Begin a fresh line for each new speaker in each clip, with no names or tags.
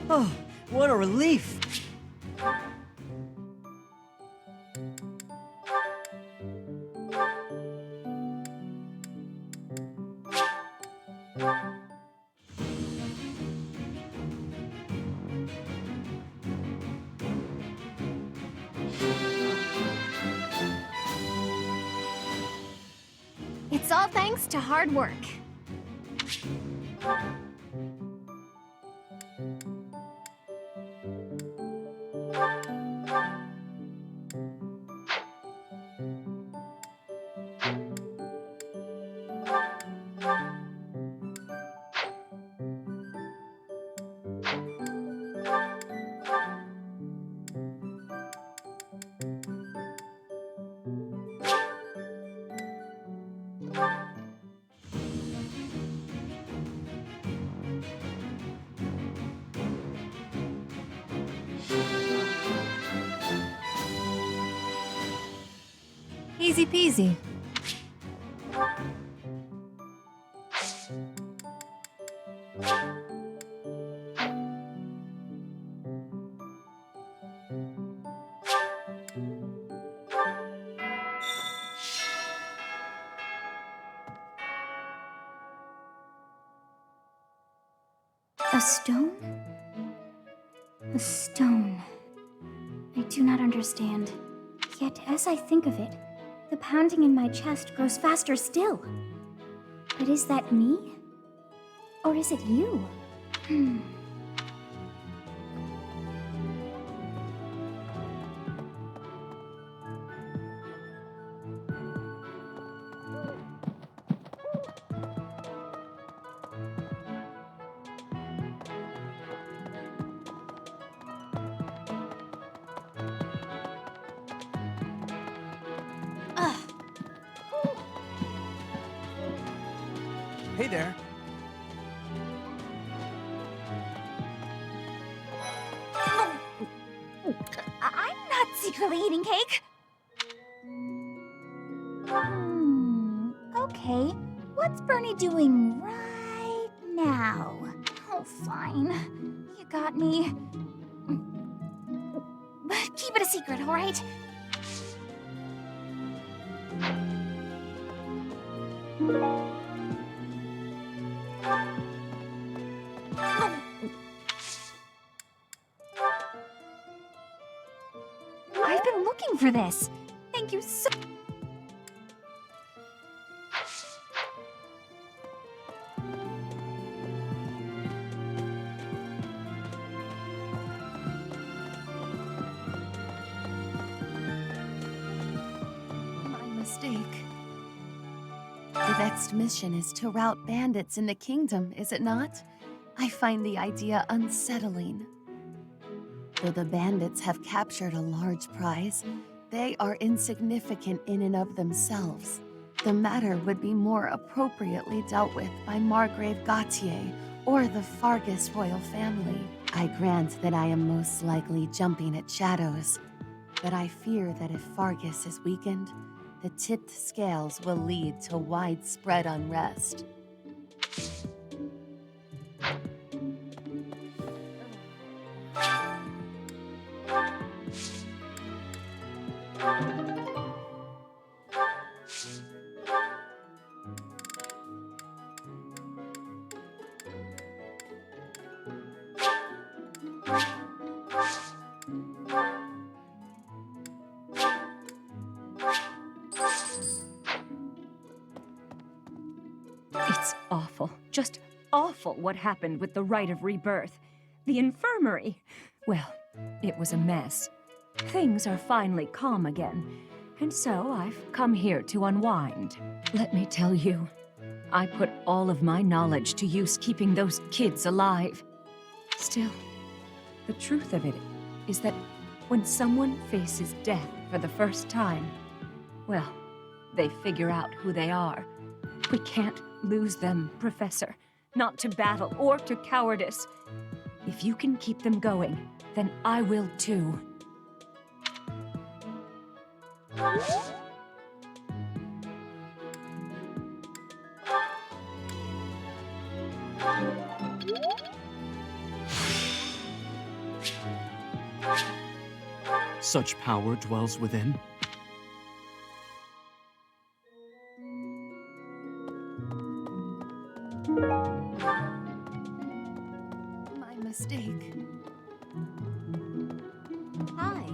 Oh, what a relief!
It's all thanks to hard work.
Easy peasy.
A stone? A stone. I do not understand. Yet, as I think of it, the pounding in my chest grows faster still. But is that me? Or is it you?
Hey there.
I'm not secretly eating cake. Okay. What's Bernie doing right now? Oh, fine. You got me. But keep it a secret, all right? I've been looking for this. Thank you so...
My mistake. The next mission is to rout bandits in the kingdom, is it not? I find the idea unsettling. Though the bandits have captured a large prize, they are insignificant in and of themselves. The matter would be more appropriately dealt with by Margrave Gautier or the Fargus royal family. I grant that I am most likely jumping at shadows, but I fear that if Fargus is weakened, the tipped scales will lead to widespread unrest.
It's awful, just awful what happened with the rite of rebirth. The infirmary. Well, it was a mess. Things are finally calm again, and so I've come here to unwind. Let me tell you, I put all of my knowledge to use keeping those kids alive. Still, the truth of it is that when someone faces death for the first time, well, they figure out who they are. We can't lose them, Professor. Not to battle or to cowardice. If you can keep them going, then I will too.
Such power dwells within.
My mistake.
Hi.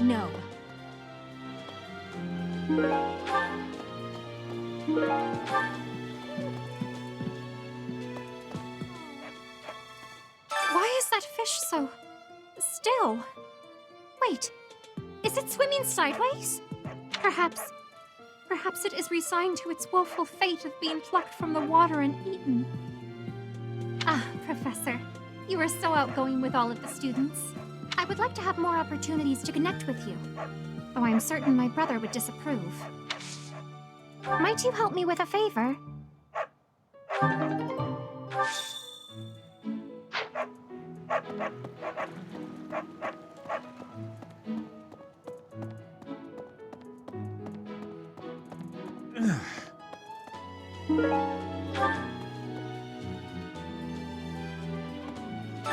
No.
Why is that fish so still? Wait, is it swimming sideways? Perhaps it is resigned to its woeful fate of being plucked from the water and eaten. Ah, Professor, you are so outgoing with all of the students. I would like to have more opportunities to connect with you, though I'm certain my brother would disapprove. Might you help me with a favor?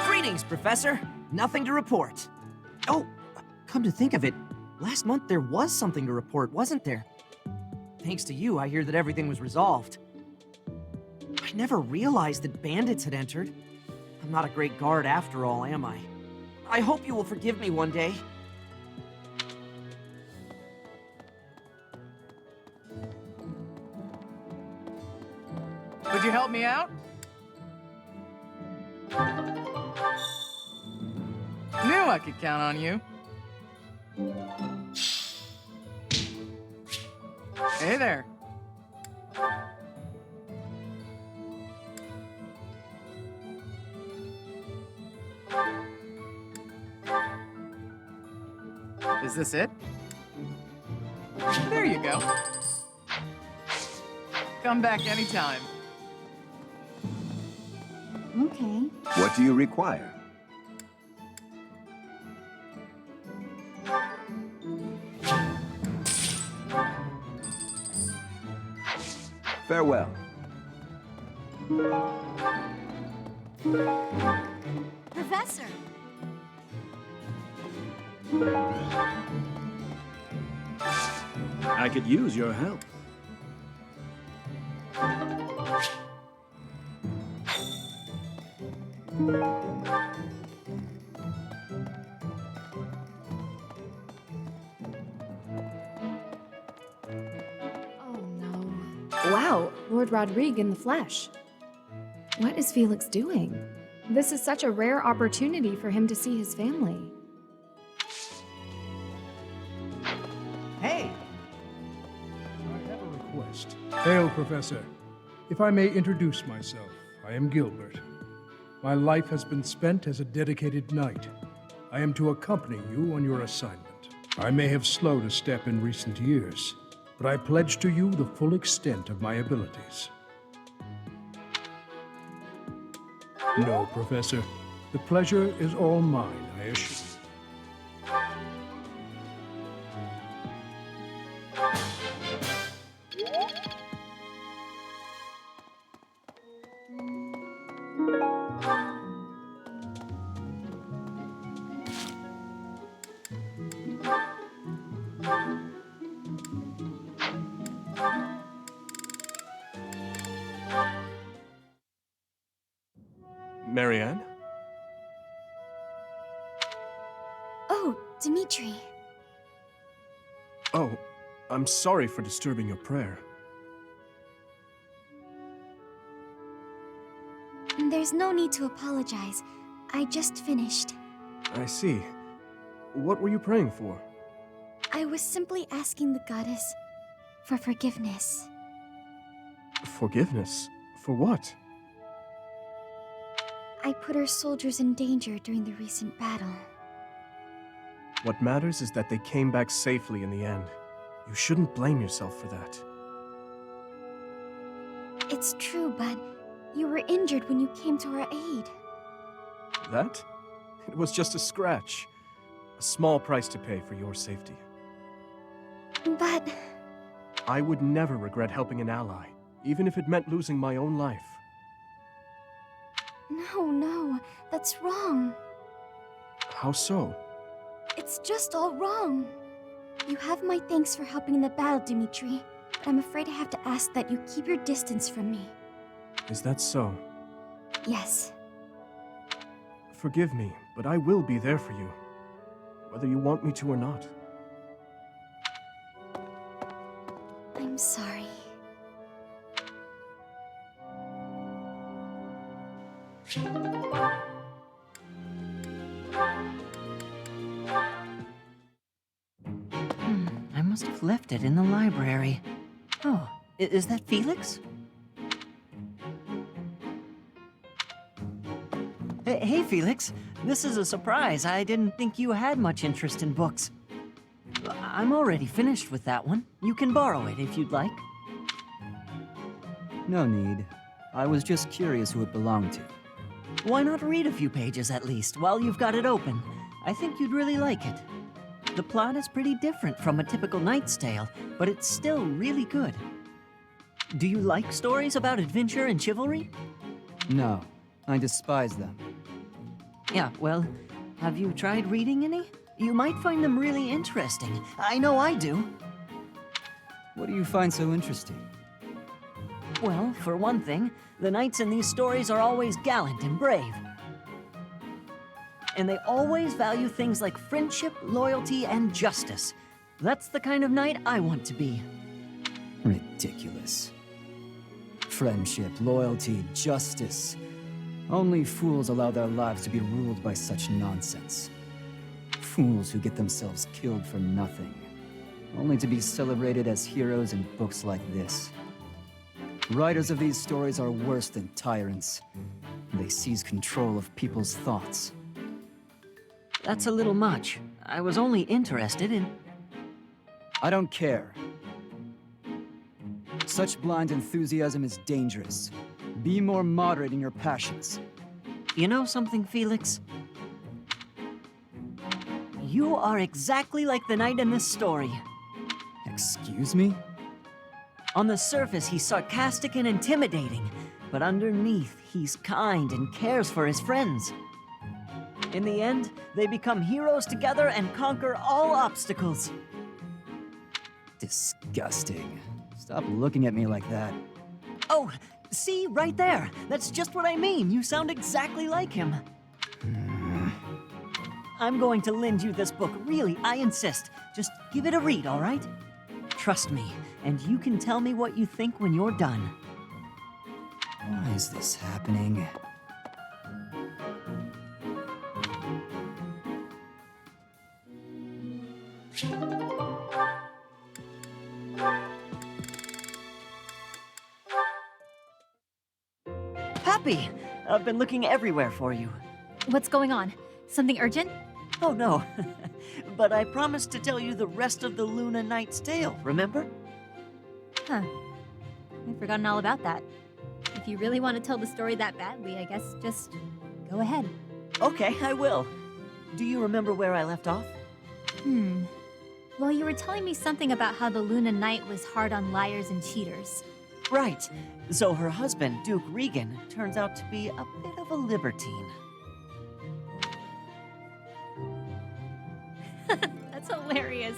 Greetings, Professor. Nothing to report. Oh, come to think of it, last month there was something to report, wasn't there? Thanks to you, I hear that everything was resolved. I never realized that bandits had entered. I'm not a great guard after all, am I? I hope you will forgive me one day.
Would you help me out? Knew I could count on you. Hey there. Is this it? There you go. Come back anytime.
Okay.
What do you require? Farewell.
Professor!
I could use your help.
Oh no. Wow, Lord Rodrigue in the flesh. What is Felix doing? This is such a rare opportunity for him to see his family.
Hey!
I have a request. Hail, Professor. If I may introduce myself, I am Gilbert. My life has been spent as a dedicated knight. I am to accompany you on your assignment. I may have slowed a step in recent years, but I pledge to you the full extent of my abilities. No, Professor. The pleasure is all mine, I assure you.
Marianne?
Oh, Dimitri.
Oh, I'm sorry for disturbing your prayer.
There's no need to apologize. I just finished.
I see. What were you praying for?
I was simply asking the goddess for forgiveness.
Forgiveness? For what?
I put our soldiers in danger during the recent battle.
What matters is that they came back safely in the end. You shouldn't blame yourself for that.
It's true, but you were injured when you came to our aid.
That? It was just a scratch. A small price to pay for your safety.
But
I would never regret helping an ally, even if it meant losing my own life.
no, that's wrong.
How so?
It's just all wrong. You have my thanks for helping in the battle, Dimitri, but I'm afraid I have to ask that you keep your distance from me.
Is that so?
Yes.
Forgive me, but I will be there for you, whether you want me to or not.
I'm sorry.
I must have left it in the library. Oh, is that Felix? Hey, Felix. This is a surprise. I didn't think you had much interest in books. I'm already finished with that one. You can borrow it if you'd like.
No need. I was just curious who it belonged to.
Why not read a few pages at least while you've got it open? I think you'd really like it. The plot is pretty different from a typical knight's tale, but it's still really good. Do you like stories about adventure and chivalry?
No, I despise them.
Yeah, well, have you tried reading any? You might find them really interesting. I know I do.
What do you find so interesting?
Well, for one thing, the knights in these stories are always gallant and brave. And they always value things like friendship, loyalty, and justice. That's the kind of knight I want to be.
Ridiculous. Friendship, loyalty, justice. Only fools allow their lives to be ruled by such nonsense. Fools who get themselves killed for nothing, only to be celebrated as heroes in books like this. Writers of these stories are worse than tyrants. They seize control of people's thoughts.
That's a little much. I was only interested in...
I don't care. Such blind enthusiasm is dangerous. Be more moderate in your passions.
You know something, Felix? You are exactly like the knight in this story.
Excuse me?
On the surface, he's sarcastic and intimidating, but underneath, he's kind and cares for his friends. In the end, they become heroes together and conquer all obstacles.
Disgusting. Stop looking at me like that.
Oh, see, right there. That's just what I mean. You sound exactly like him. I'm going to lend you this book, really, I insist. Just give it a read, all right? Trust me, and you can tell me what you think when you're done.
Why is this happening?
Happy! I've been looking everywhere for you.
What's going on? Something urgent?
Oh, no. But I promised to tell you the rest of the Luna Knight's tale, remember?
Huh. I've forgotten all about that. If you really want to tell the story that badly, I guess just go ahead.
Okay, I will. Do you remember where I left off?
Well, you were telling me something about how the Luna Knight was hard on liars and cheaters.
Right. So her husband, Duke Regan, turns out to be a bit of a libertine.
That's hilarious.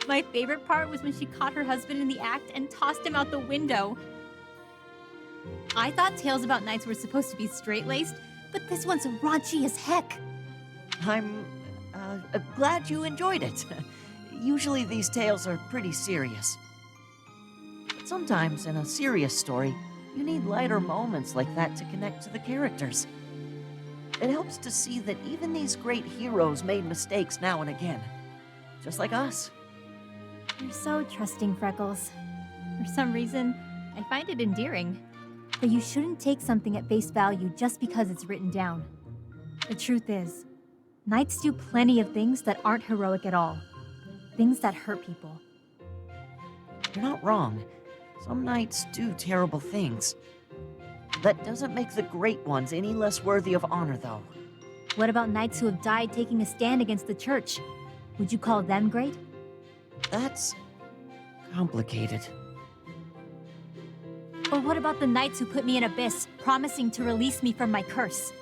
My favorite part was when she caught her husband in the act and tossed him out the window. I thought tales about knights were supposed to be straight-laced, but this one's raunchy as heck.
I'm glad you enjoyed it. Usually these tales are pretty serious. But sometimes in a serious story, you need lighter moments like that to connect to the characters. It helps to see that even these great heroes made mistakes now and again. Just like us.
You're so trusting, Freckles. For some reason, I find it endearing. But you shouldn't take something at face value just because it's written down. The truth is, knights do plenty of things that aren't heroic at all. Things that hurt people.
You're not wrong. Some knights do terrible things. That doesn't make the great ones any less worthy of honor, though.
What about knights who have died taking a stand against the church? Would you call them great?
That's complicated.
Or what about the knights who put me in Abyss, promising to release me from my curse?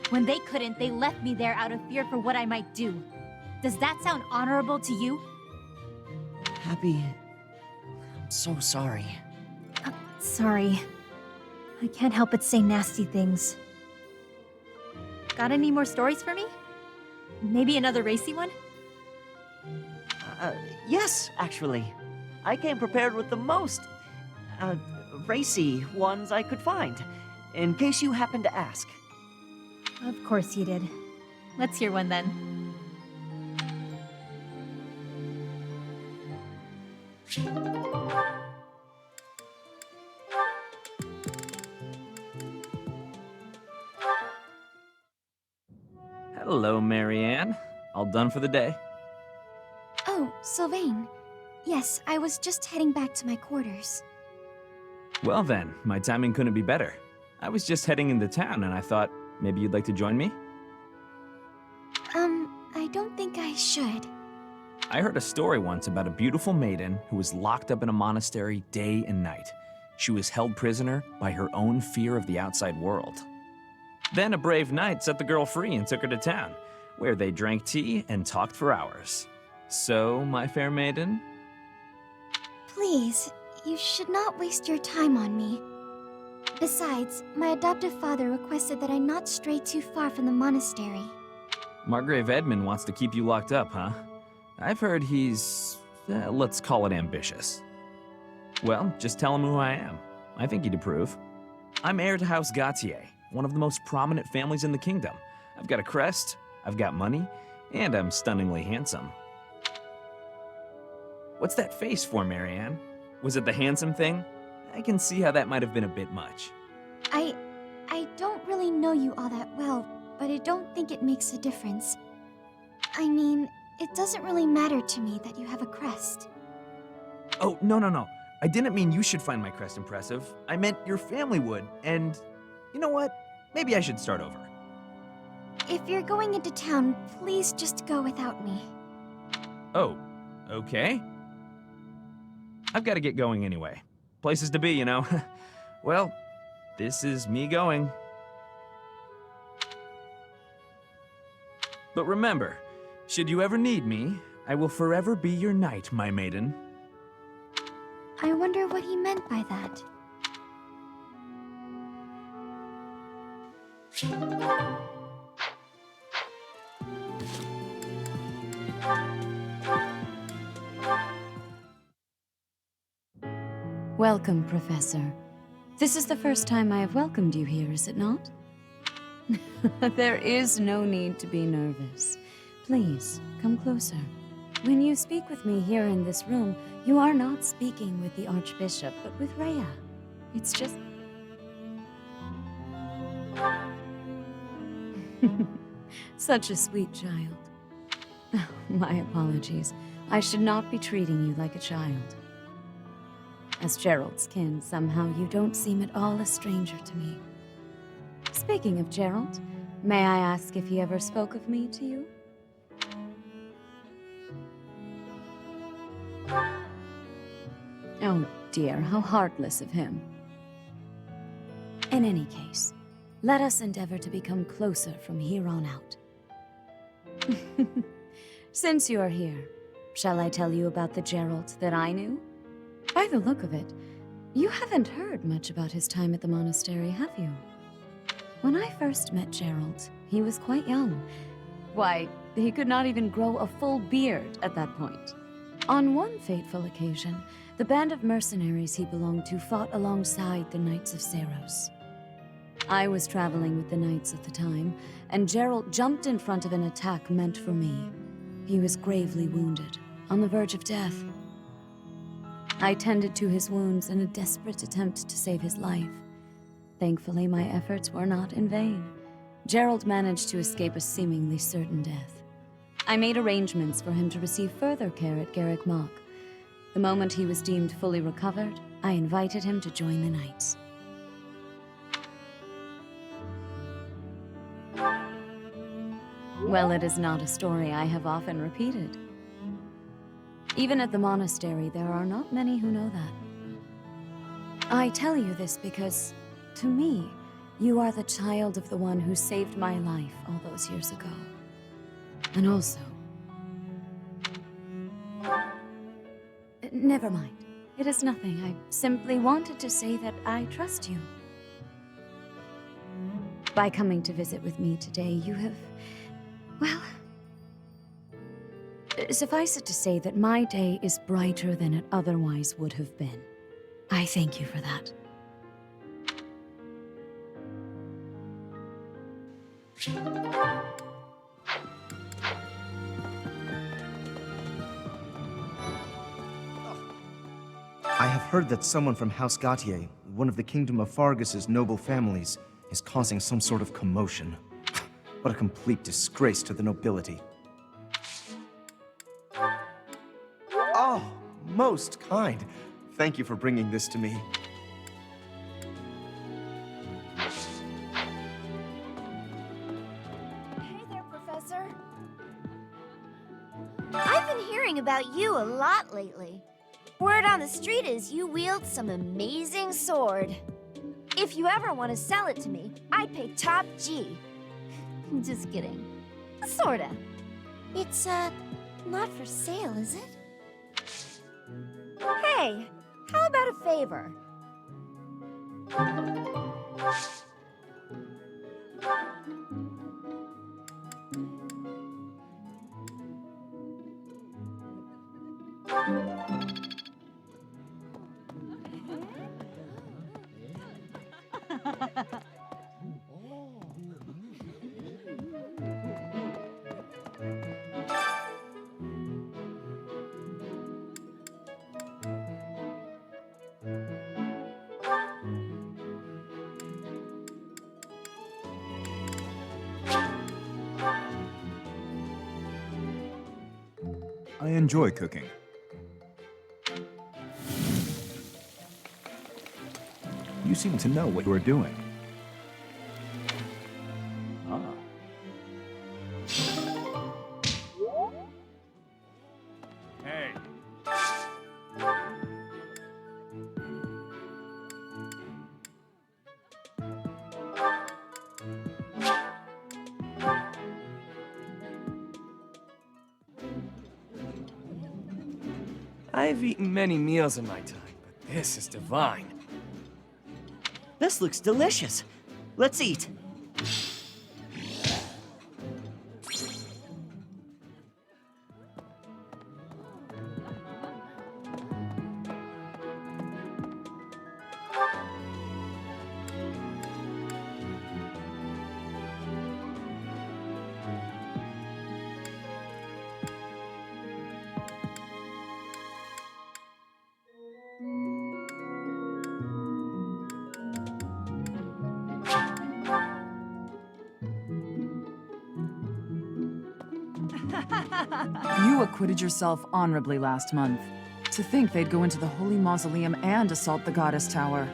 When they couldn't, they left me there out of fear for what I might do. Does that sound honorable to you?
Happy... I'm so sorry.
Sorry. I can't help but say nasty things. Got any more stories for me? Maybe another racy one?
Yes, actually. I came prepared with the most, racy ones I could find, in case you happen to ask.
Of course you did. Let's hear one then.
Hello, Marianne. All done for the day?
Oh, Sylvain. Yes, I was just heading back to my quarters.
Well then, my timing couldn't be better. I was just heading into town and I thought maybe you'd like to join me?
I don't think I should.
I heard a story once about a beautiful maiden who was locked up in a monastery day and night. She was held prisoner by her own fear of the outside world. Then a brave knight set the girl free and took her to town, where they drank tea and talked for hours. So, my fair maiden?
Please, you should not waste your time on me. Besides, my adoptive father requested that I not stray too far from the monastery.
Margrave Edmund wants to keep you locked up, huh? I've heard he's, let's call it ambitious. Well, just tell him who I am. I think he'd approve. I'm heir to House Gautier, one of the most prominent families in the kingdom. I've got a crest, I've got money, and I'm stunningly handsome. What's that face for, Marianne? Was it the handsome thing? I can see how that might have been a bit much.
I don't really know you all that well, but I don't think it makes a difference. I mean, it doesn't really matter to me that you have a crest.
Oh, no. I didn't mean you should find my crest impressive. I meant your family would, and you know what? Maybe I should start over.
If you're going into town, please just go without me.
Oh, okay. I've got to get going anyway. Places to be, you know. Well, this is me going. But remember, should you ever need me, I will forever be your knight, my maiden.
I wonder what he meant by that.
Welcome, Professor. This is the first time I have welcomed you here, is it not? There is no need to be nervous. Please, come closer. When you speak with me here in this room, you are not speaking with the Archbishop, but with Rhea. It's just... Such a sweet child. My apologies. I should not be treating you like a child. As Jeralt's kin, somehow you don't seem at all a stranger to me. Speaking of Jeralt, may I ask if he ever spoke of me to you? Oh dear, how heartless of him. In any case, let us endeavor to become closer from here on out. Since you are here, shall I tell you about the Jeralt that I knew? By the look of it, you haven't heard much about his time at the monastery, have you? When I first met Jeralt, he was quite young. Why, he could not even grow a full beard at that point. On one fateful occasion, the band of mercenaries he belonged to fought alongside the Knights of Seiros. I was traveling with the Knights at the time, and Jeralt jumped in front of an attack meant for me. He was gravely wounded, on the verge of death. I tended to his wounds in a desperate attempt to save his life. Thankfully, my efforts were not in vain. Jeralt managed to escape a seemingly certain death. I made arrangements for him to receive further care at Garrick Mach. The moment he was deemed fully recovered, I invited him to join the Knights. Well, it is not a story I have often repeated. Even at the monastery, there are not many who know that. I tell you this because, to me,
You are the child of the one who saved my life all those years ago. And also... Never mind. It is nothing. I simply wanted to say that I trust you. By coming to visit with me today, you have... well... suffice it to say that my day is brighter than it otherwise would have been. I thank you for that.
I have heard that someone from House Gautier, one of the Kingdom of Fargus's noble families, is causing some sort of commotion. What a complete disgrace to the nobility. Oh, most kind. Thank you for bringing this to me.
Hey there, Professor. I've been hearing about you a lot lately. Word on the street is you wield some amazing sword. If you ever want to sell it to me, I'd pay top G. Just kidding. Sorta. It's, not for sale, is it? Hey, how about a favor?
I enjoy cooking. You seem to know what you are doing. Ah. Hey.
I've eaten many meals in my time, but this is divine.
This looks delicious. Let's eat.
You acquitted yourself honorably last month. To think they'd go into the Holy Mausoleum and assault the Goddess Tower.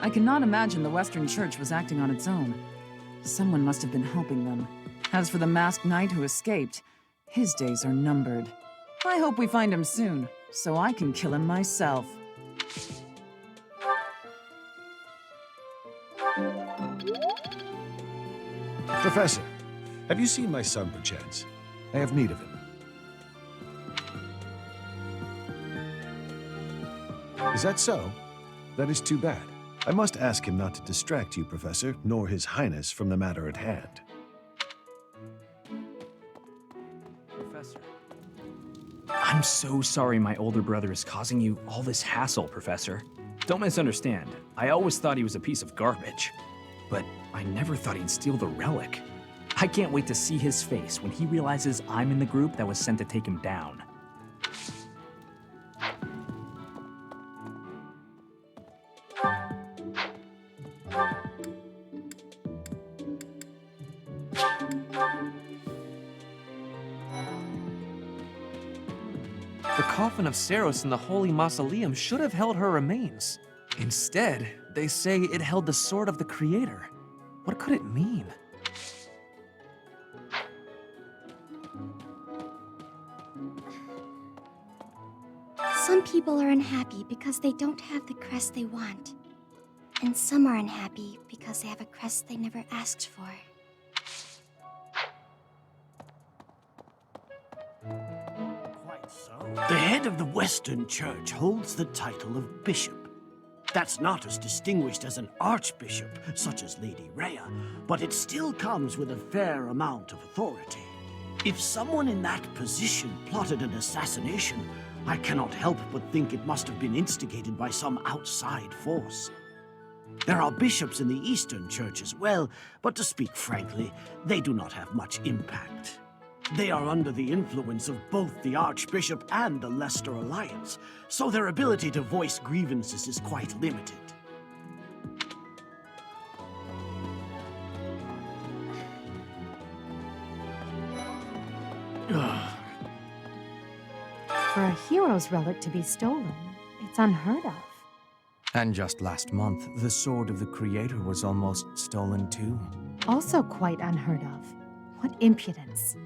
I cannot imagine the Western Church was acting on its own. Someone must have been helping them. As for the masked knight who escaped, his days are numbered. I hope we find him soon, so I can kill him myself.
Professor, have you seen my son, perchance? I have need of him. Is that so? That is too bad. I must ask him not to distract you, Professor, nor His Highness from the matter at hand.
Professor. I'm so sorry my older brother is causing you all this hassle, Professor. Don't misunderstand. I always thought he was a piece of garbage. But I never thought he'd steal the relic. I can't wait to see his face when he realizes I'm in the group that was sent to take him down.
The coffin of Saros in the Holy Mausoleum should have held her remains. Instead, they say it held the sword of the Creator. What could it mean?
Some people are unhappy because they don't have the crest they want. And some are unhappy because they have a crest they never asked for.
Quite so. The head of the Western Church holds the title of bishop. That's not as distinguished as an archbishop, such as Lady Rhea, but it still comes with a fair amount of authority. If someone in that position plotted an assassination, I cannot help but think it must have been instigated by some outside force. There are bishops in the Eastern Church as well, but to speak frankly, they do not have much impact. They are under the influence of both the Archbishop and the Leicester Alliance, so their ability to voice grievances is quite limited.
For a hero's relic to be stolen, it's unheard of.
And just last month, the sword of the Creator was almost stolen too.
Also quite unheard of. What impudence.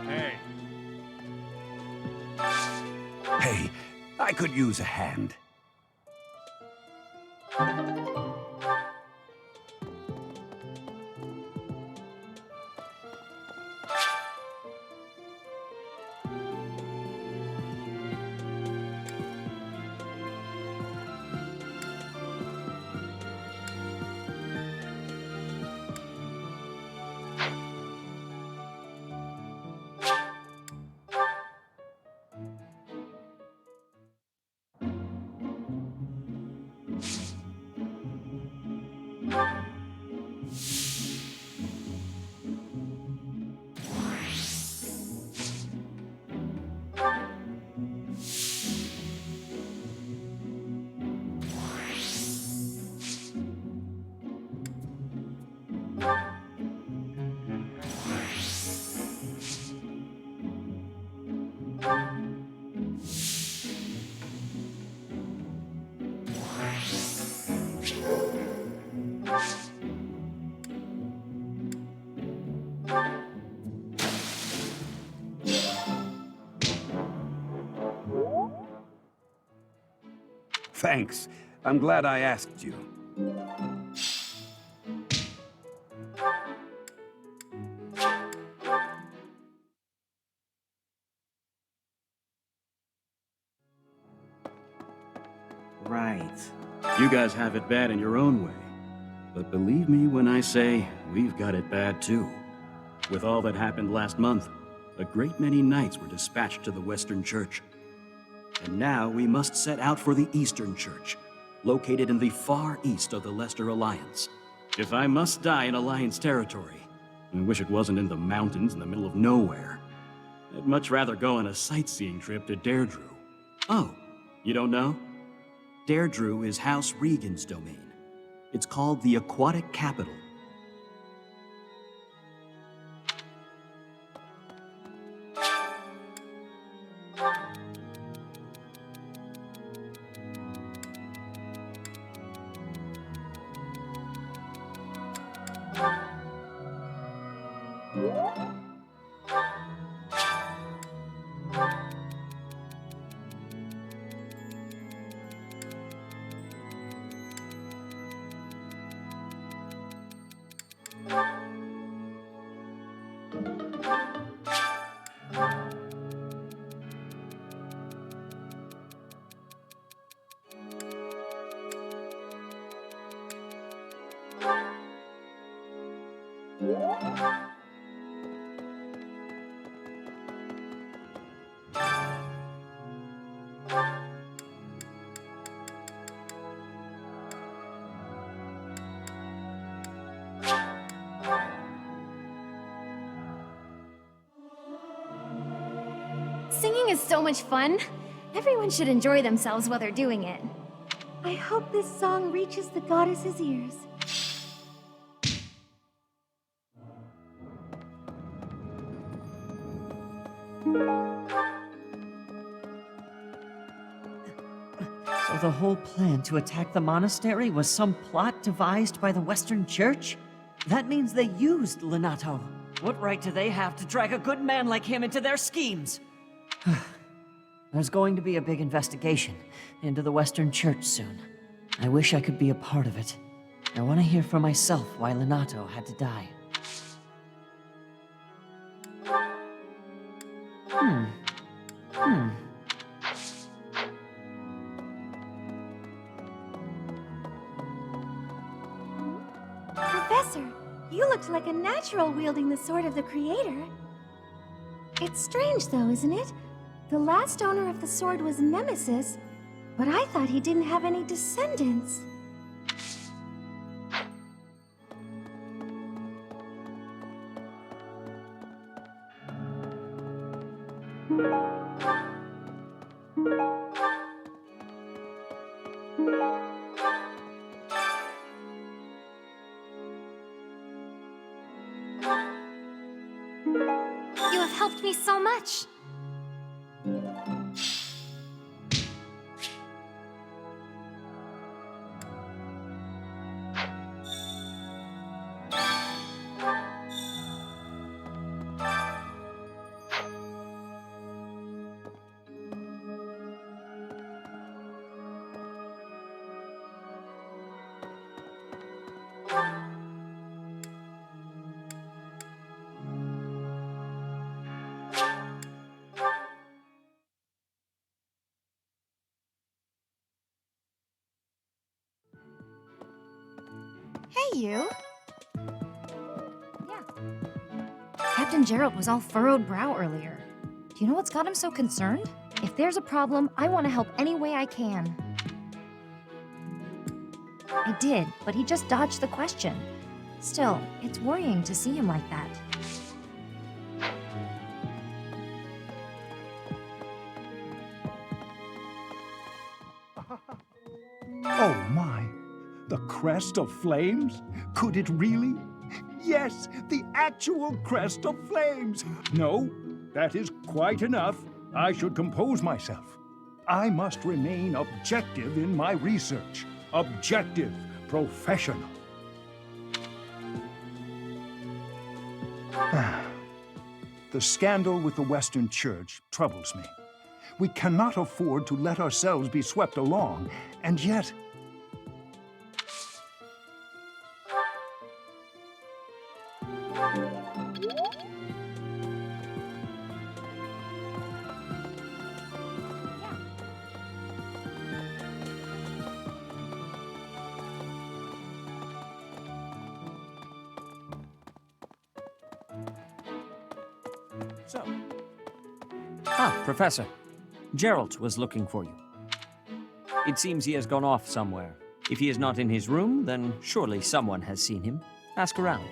Hey.
Hey, I could use a hand. Thanks. I'm glad I asked you.
Right. You guys have it bad in your own way. But believe me when I say, we've got it bad too. With all that happened last month, a great many knights were dispatched to the Western Church. And now we must set out for the Eastern Church, located in the far east of the Leicester Alliance. If I must die in Alliance territory, I wish it wasn't in the mountains in the middle of nowhere. I'd much rather go on a sightseeing trip to Deirdre. Oh, you don't know? Deirdre is House Regan's domain. It's called the Aquatic Capital.
Singing is so much fun. Everyone should enjoy themselves while they're doing it.
I hope this song reaches the goddess's ears.
So the whole plan to attack the monastery was some plot devised by the Western Church? That means they used Lenato. What right do they have to drag a good man like him into their schemes? There's going to be a big investigation into the Western Church soon. I wish I could be a part of it. I want to hear for myself why Lenato had to die.
Professor, you looked like a natural wielding the sword of the Creator. It's strange though, isn't it? The last owner of the sword was Nemesis, but I thought he didn't have any descendants.
You have helped me so much.
Hey, you. Yeah. Captain Jeralt was all furrowed brow earlier. Do you know what's got him so concerned? If there's a problem, I want to help any way I can. I did, but he just dodged the question. Still, it's worrying to see him like that.
Oh my! The crest of flames? Could it really? Yes, the actual crest of flames! No, that is quite enough. I should compose myself. I must remain objective in my research. Objective, professional. The scandal with the Western Church troubles me. We cannot afford to let ourselves be swept along, and yet...
Professor. Jeralt was looking for you. It seems he has gone off somewhere. If he is not in his room, then surely someone has seen him. Ask around.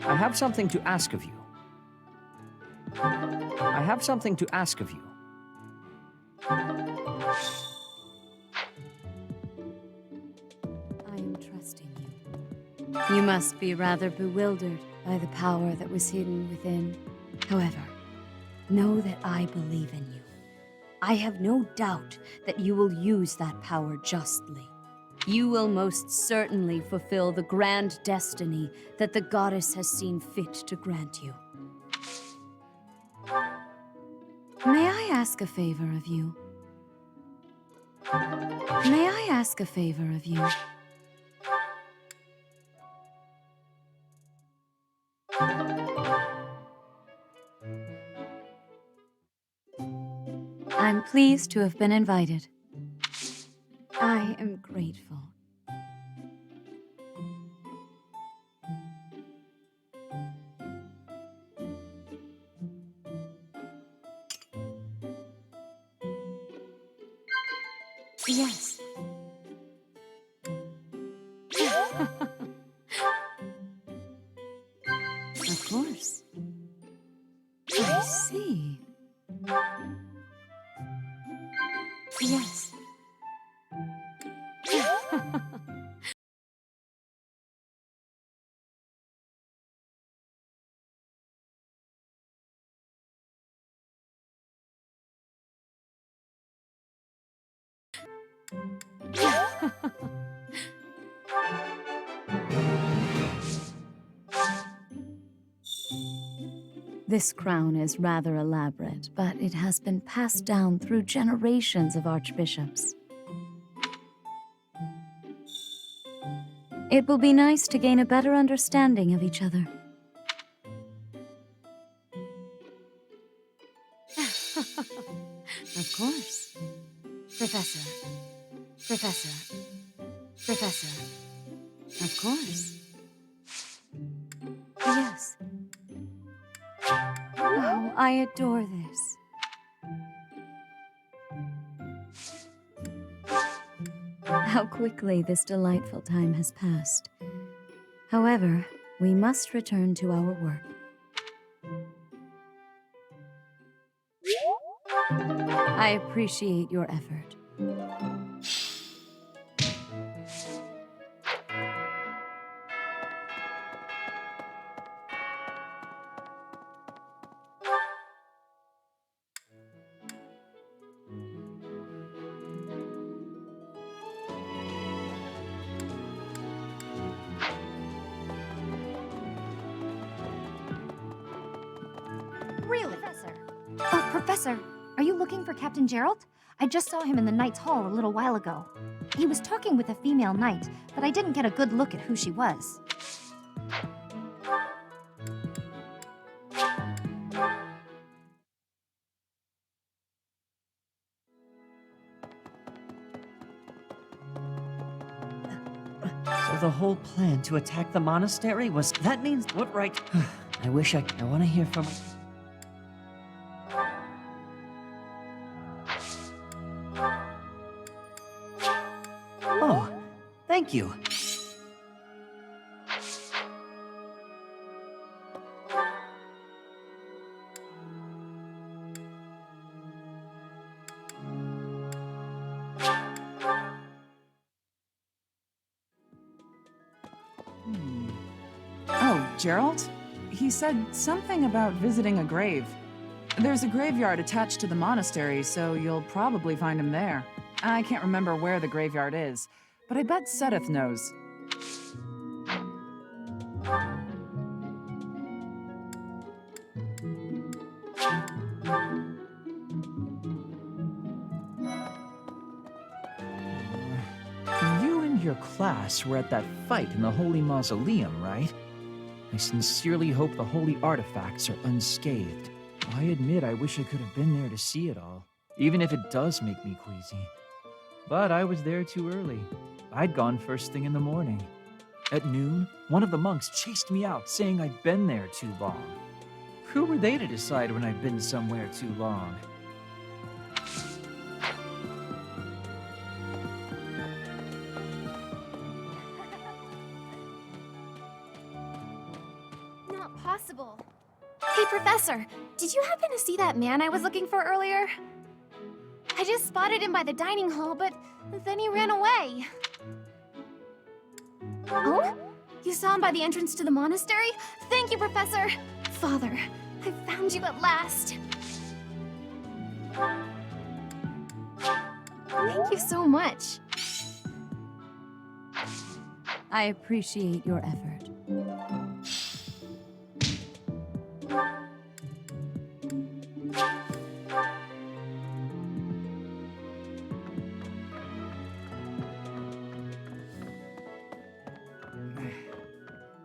I have something to ask of you. I have something to ask of you.
I am trusting you. You must be rather bewildered by the power that was hidden within. However, know that I believe in you. I have no doubt that you will use that power justly. You will most certainly fulfill the grand destiny that the goddess has seen fit to grant you. May I ask a favor of you? May I ask a favor of you? I'm pleased to have been invited. I am grateful. Yes. Of course. I see. Yes.
This crown is rather elaborate, but it has been passed down through generations of archbishops. It will be nice to gain a better understanding of each other. Of course. Professor. Professor. Professor. Of course. Yes. Oh, I adore this. How quickly this delightful time has passed. However, we must return to our work. I appreciate your effort.
Really? Professor. Oh, Professor, are you looking for Captain Jeralt? I just saw him in the Knight's Hall a little while ago. He was talking with a female knight, but I didn't get a good look at who she was.
So the whole plan to attack the monastery was... That means... What right? I wish I want to hear from... Oh, thank you.
Oh, Jeralt? He said something about visiting a grave. There's a graveyard attached to the monastery, so you'll probably find him there. I can't remember where the graveyard is, but I bet Sedith knows.
You and your class were at that fight in the Holy Mausoleum, right? I sincerely hope the holy artifacts are unscathed. I admit I wish I could have been there to see it all, even if it does make me queasy. But I was there too early. I'd gone first thing in the morning. At noon, one of the monks chased me out, saying I'd been there too long. Who were they to decide when I'd been somewhere too long?
Not possible. Hey, Professor, did you happen to see that man I was looking for earlier? I just spotted him by the dining hall, but then he ran away. Oh? You saw him by the entrance to the monastery? Thank you, Professor! Father, I found you at last! Thank you so much.
I appreciate your effort.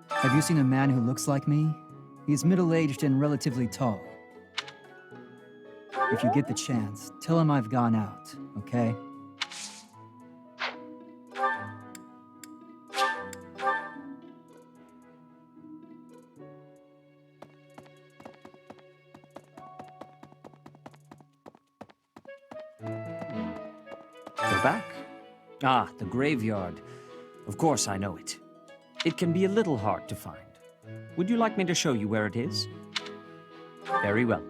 Have you seen a man who looks like me? He's middle-aged and relatively tall. If you get the chance, tell him I've gone out, okay?
We're back. Ah, the graveyard. Of course I know it. It can be a little hard to find. Would you like me to show you where it is? Very well.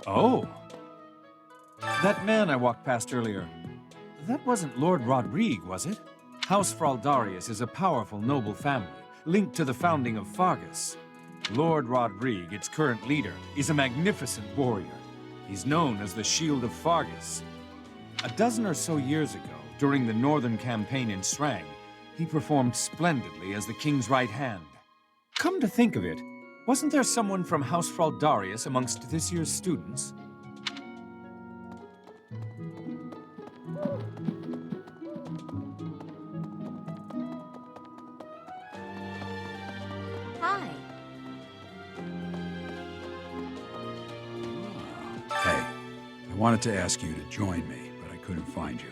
Oh. That man I walked past earlier. That wasn't Lord Rodrigue, was it?
House Fraldarius is a powerful noble family, linked to the founding of Fargus. Lord Rodrigue, its current leader, is a magnificent warrior. He's known as the Shield of Fargus. A dozen or so years ago, during the northern campaign in Srang, he performed splendidly as the king's right hand. Come to think of it, wasn't there someone from House Fraldarius amongst this year's students?
Hi.
Hey, I wanted to ask you to join me, but I couldn't find you.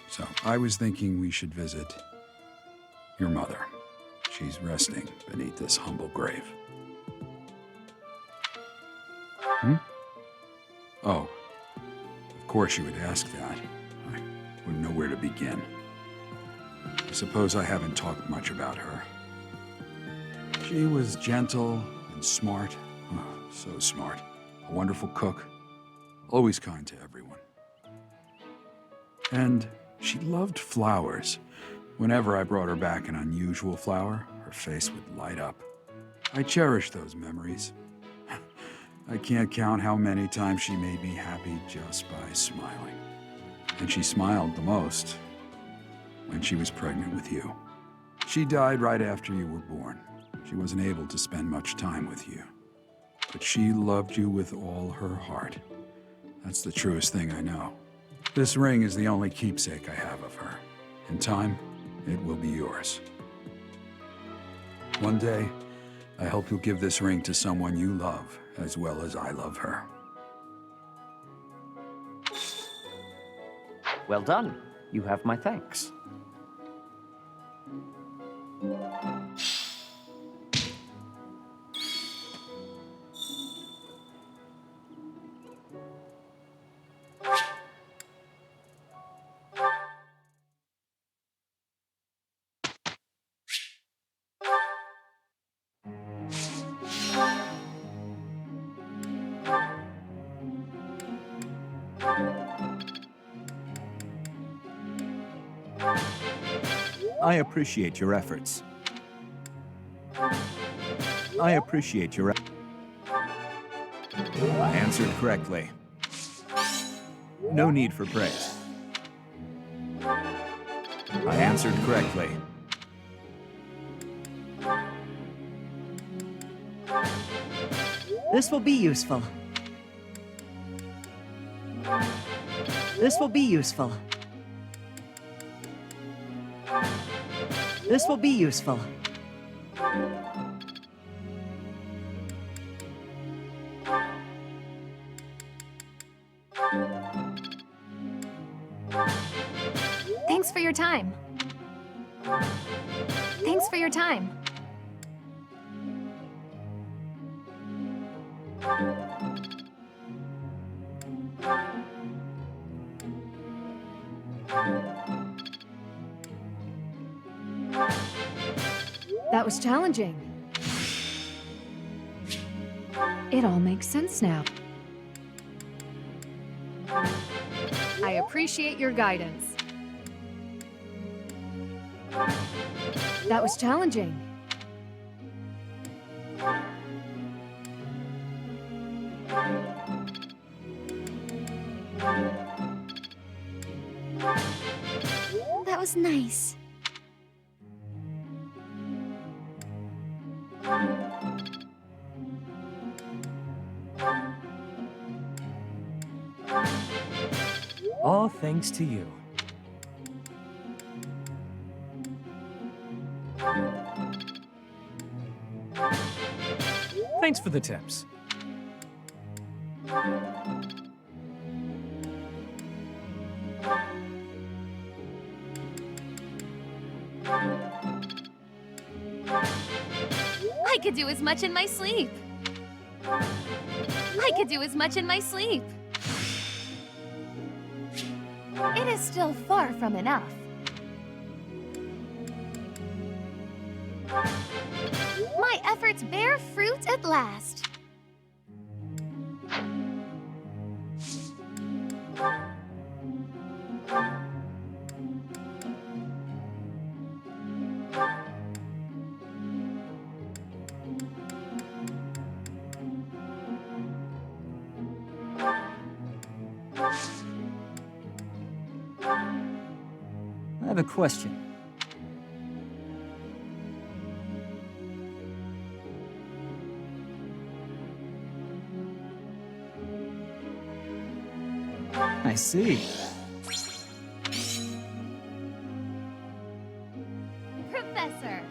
So I was thinking we should visit your mother. She's resting beneath this humble grave. Oh, of course you would ask that. I wouldn't know where to begin. I suppose I haven't talked much about her. She was gentle and smart. Oh, so smart. A wonderful cook. Always kind to everyone. And she loved flowers. Whenever I brought her back an unusual flower, her face would light up. I cherish those memories. I can't count how many times she made me happy just by smiling. And she smiled the most when she was pregnant with you. She died right after you were born. She wasn't able to spend much time with you. But she loved you with all her heart. That's the truest thing I know. This ring is the only keepsake I have of her. In time, it will be yours. One day, I hope you'll give this ring to someone you love as well as I love her.
Well done. You have my thanks.
I appreciate your efforts. I appreciate your I answered correctly. No need for praise. I answered correctly.
This will be useful. This will be useful. This will be useful.
Thanks for your time. Thanks for your time.
That was challenging. It all makes sense now. I appreciate your guidance. That was challenging.
That was nice.
All thanks to you. Thanks for the tips.
I could do as much in my sleep. I could do as much in my sleep. It is still far from enough. My efforts bear fruit at last.
have a question. I see.
Professor!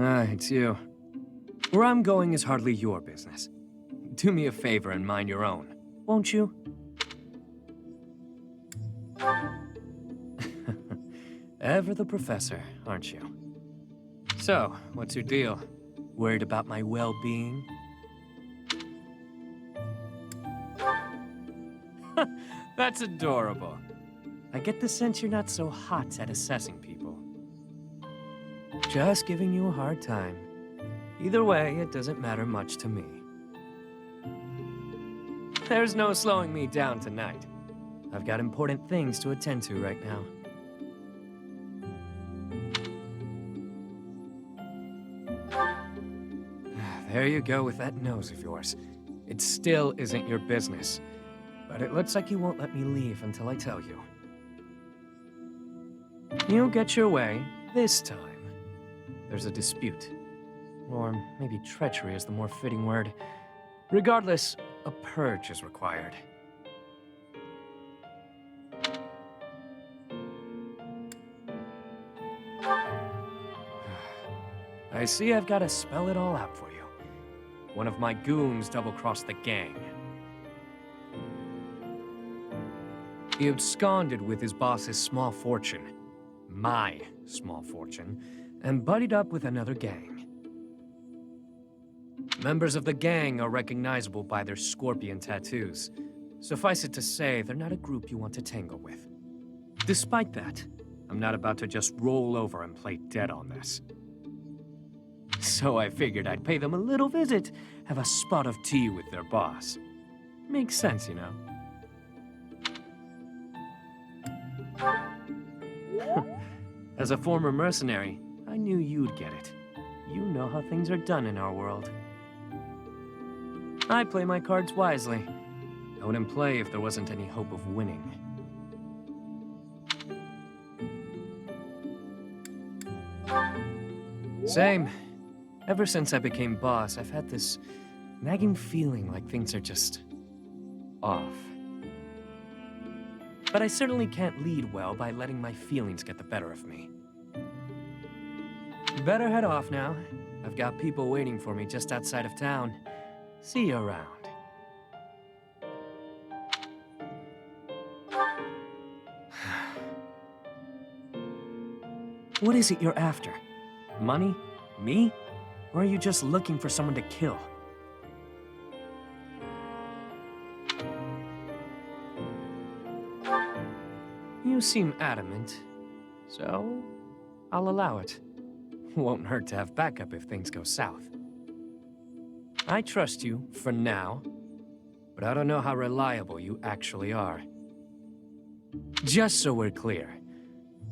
Ah, it's you. Where I'm going is hardly your business. Do me a favor and mind your own, won't you? Ever the professor, aren't you? So, what's your deal? Worried about my well-being? That's adorable. I get the sense you're not so hot at assessing people. Just giving you a hard time. Either way, it doesn't matter much to me. There's no slowing me down tonight. I've got important things to attend to right now. There you go with that nose of yours. It still isn't your business. But it looks like you won't let me leave until I tell you. You'll get your way this time. There's a dispute. Or maybe treachery is the more fitting word. Regardless, a purge is required. I see I've got to spell it all out for you. One of my goons double-crossed the gang. He absconded with his boss's small fortune. My small fortune. And buddied up with another gang. Members of the gang are recognizable by their scorpion tattoos. Suffice it to say, they're not a group you want to tangle with. Despite that, I'm not about to just roll over and play dead on this. So I figured I'd pay them a little visit, have a spot of tea with their boss. Makes sense, you know? As a former mercenary, I knew you'd get it. You know how things are done in our world. I play my cards wisely. I wouldn't play if there wasn't any hope of winning. Same. Ever since I became boss, I've had this nagging feeling like things are just off. But I certainly can't lead well by letting my feelings get the better of me. Better head off now. I've got people waiting for me just outside of town. See you around. What is it you're after? Money? Me? Or are you just looking for someone to kill? You seem adamant, so I'll allow it. Won't hurt to have backup if things go south. I trust you, for now, but I don't know how reliable you actually are. Just so we're clear,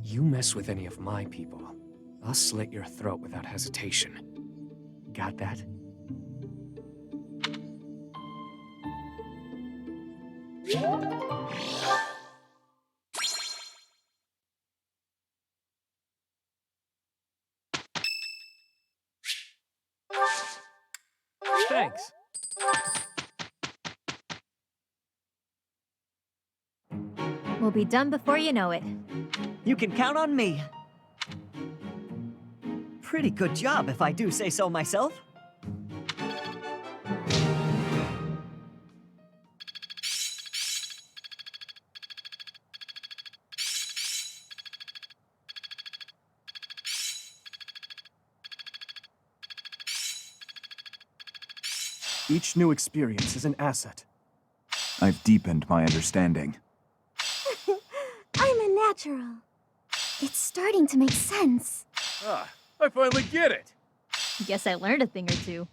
you mess with any of my people, I'll slit your throat without hesitation. Got that? Thanks.
We'll be done before you know it.
You can count on me. Pretty good job, if I do say so myself.
Each new experience is an asset.
I've deepened my understanding.
I'm a natural. It's starting to make sense.
Ah,
I finally get it!
Guess I learned a thing or two.